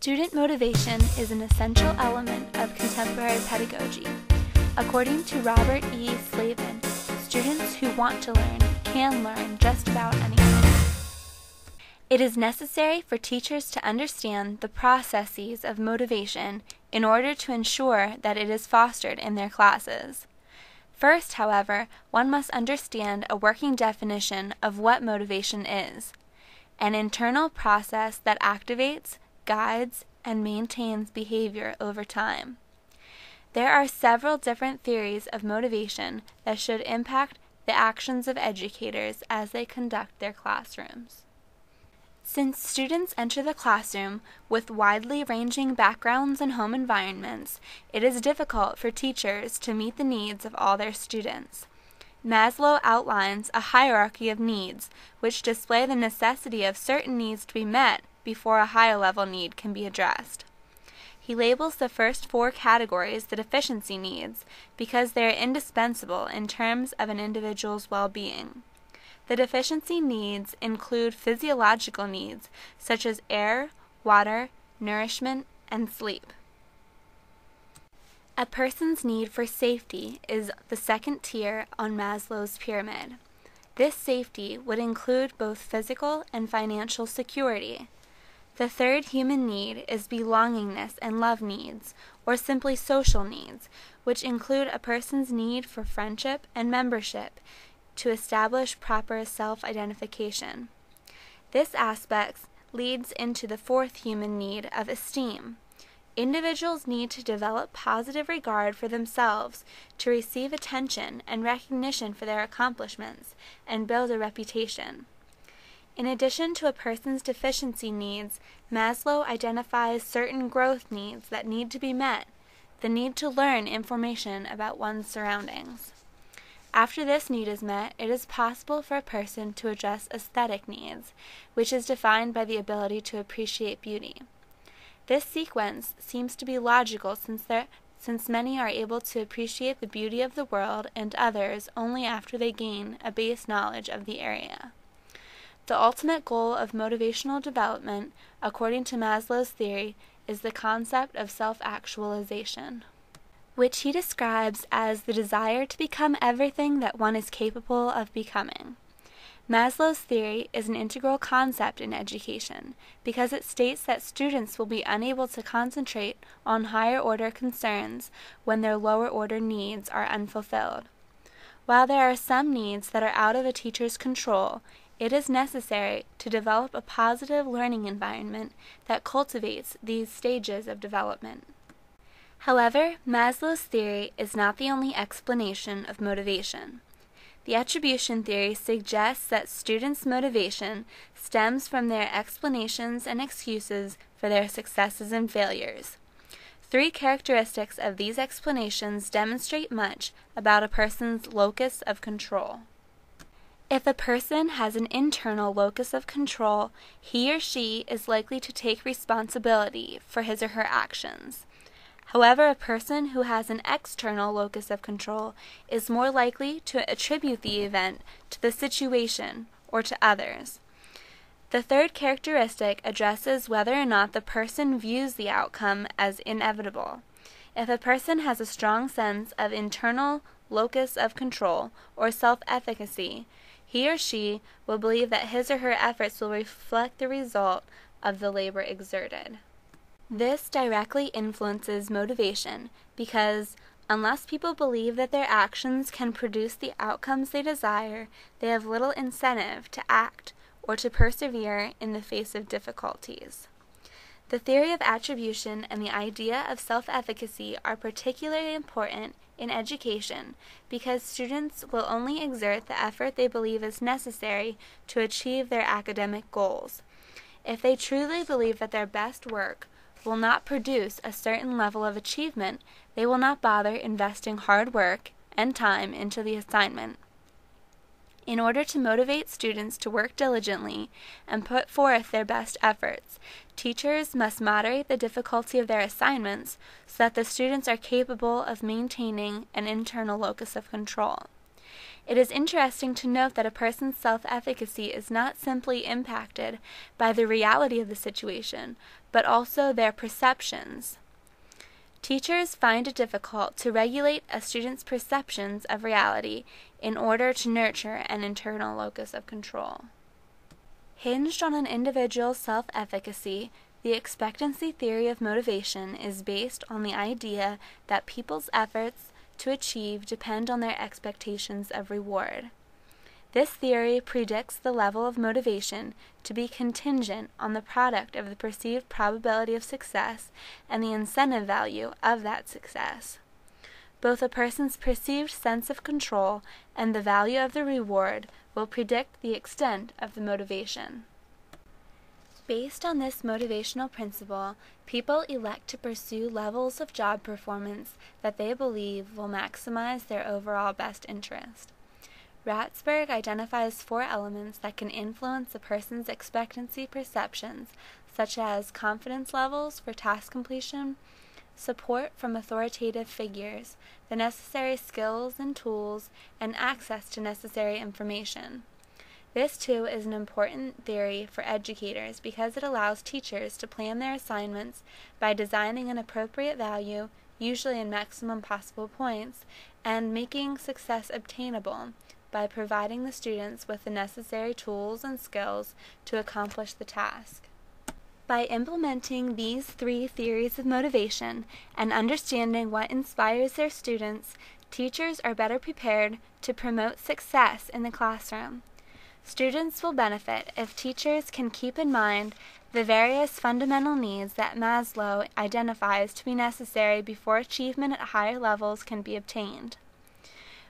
Student motivation is an essential element of contemporary pedagogy. According to Robert E. Slavin, students who want to learn can learn just about anything. It is necessary for teachers to understand the processes of motivation in order to ensure that it is fostered in their classes. First, however, one must understand a working definition of what motivation is: an internal process that activates, guides, and maintains behavior over time. There are several different theories of motivation that should impact the actions of educators as they conduct their classrooms. Since students enter the classroom with widely ranging backgrounds and home environments, it is difficult for teachers to meet the needs of all their students. Maslow outlines a hierarchy of needs, which display the necessity of certain needs to be met before a higher level need can be addressed. He labels the first four categories the deficiency needs because they are indispensable in terms of an individual's well-being. The deficiency needs include physiological needs such as air, water, nourishment, and sleep. A person's need for safety is the second tier on Maslow's pyramid. This safety would include both physical and financial security. The third human need is belongingness and love needs, or simply social needs, which include a person's need for friendship and membership to establish proper self-identification. This aspect leads into the fourth human need of esteem. Individuals need to develop positive regard for themselves to receive attention and recognition for their accomplishments and build a reputation. In addition to a person's deficiency needs, Maslow identifies certain growth needs that need to be met: the need to learn information about one's surroundings. After this need is met, it is possible for a person to address aesthetic needs, which is defined by the ability to appreciate beauty. This sequence seems to be logical since many are able to appreciate the beauty of the world and others only after they gain a base knowledge of the area. The ultimate goal of motivational development, according to Maslow's theory, is the concept of self-actualization, which he describes as the desire to become everything that one is capable of becoming. Maslow's theory is an integral concept in education because it states that students will be unable to concentrate on higher-order concerns when their lower-order needs are unfulfilled. While there are some needs that are out of a teacher's control, it is necessary to develop a positive learning environment that cultivates these stages of development. However, Maslow's theory is not the only explanation of motivation. The attribution theory suggests that students' motivation stems from their explanations and excuses for their successes and failures. Three characteristics of these explanations demonstrate much about a person's locus of control. If a person has an internal locus of control, he or she is likely to take responsibility for his or her actions. However, a person who has an external locus of control is more likely to attribute the event to the situation or to others. The third characteristic addresses whether or not the person views the outcome as inevitable. If a person has a strong sense of internal locus of control or self-efficacy, he or she will believe that his or her efforts will reflect the result of the labor exerted. This directly influences motivation because, unless people believe that their actions can produce the outcomes they desire, they have little incentive to act or to persevere in the face of difficulties. The theory of attribution and the idea of self-efficacy are particularly important in education because students will only exert the effort they believe is necessary to achieve their academic goals. If they truly believe that their best work will not produce a certain level of achievement, they will not bother investing hard work and time into the assignment. In order to motivate students to work diligently and put forth their best efforts, teachers must moderate the difficulty of their assignments so that the students are capable of maintaining an internal locus of control. It is interesting to note that a person's self-efficacy is not simply impacted by the reality of the situation, but also their perceptions. Teachers find it difficult to regulate a student's perceptions of reality in order to nurture an internal locus of control. Hinged on an individual's self-efficacy, the expectancy theory of motivation is based on the idea that people's efforts to achieve depend on their expectations of reward. This theory predicts the level of motivation to be contingent on the product of the perceived probability of success and the incentive value of that success. Both a person's perceived sense of control and the value of the reward will predict the extent of the motivation. Based on this motivational principle, people elect to pursue levels of job performance that they believe will maximize their overall best interest. Ratzberg identifies 4 elements that can influence a person's expectancy perceptions, such as confidence levels for task completion, support from authoritative figures, the necessary skills and tools, and access to necessary information. This, too, is an important theory for educators because it allows teachers to plan their assignments by designing an appropriate value, usually in maximum possible points, and making success obtainable by providing the students with the necessary tools and skills to accomplish the task. By implementing these 3 theories of motivation and understanding what inspires their students, teachers are better prepared to promote success in the classroom. Students will benefit if teachers can keep in mind the various fundamental needs that Maslow identifies to be necessary before achievement at higher levels can be obtained.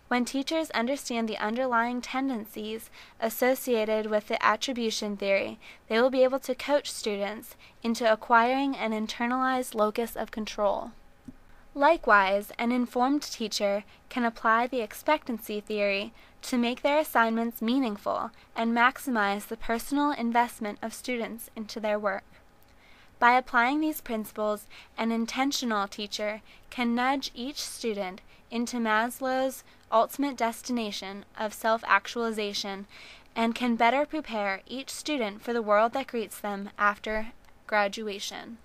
When teachers understand the underlying tendencies associated with the attribution theory, they will be able to coach students into acquiring an internalized locus of control. Likewise, an informed teacher can apply the expectancy theory to make their assignments meaningful and maximize the personal investment of students into their work. By applying these principles, an intentional teacher can nudge each student into Maslow's ultimate destination of self-actualization and can better prepare each student for the world that greets them after graduation.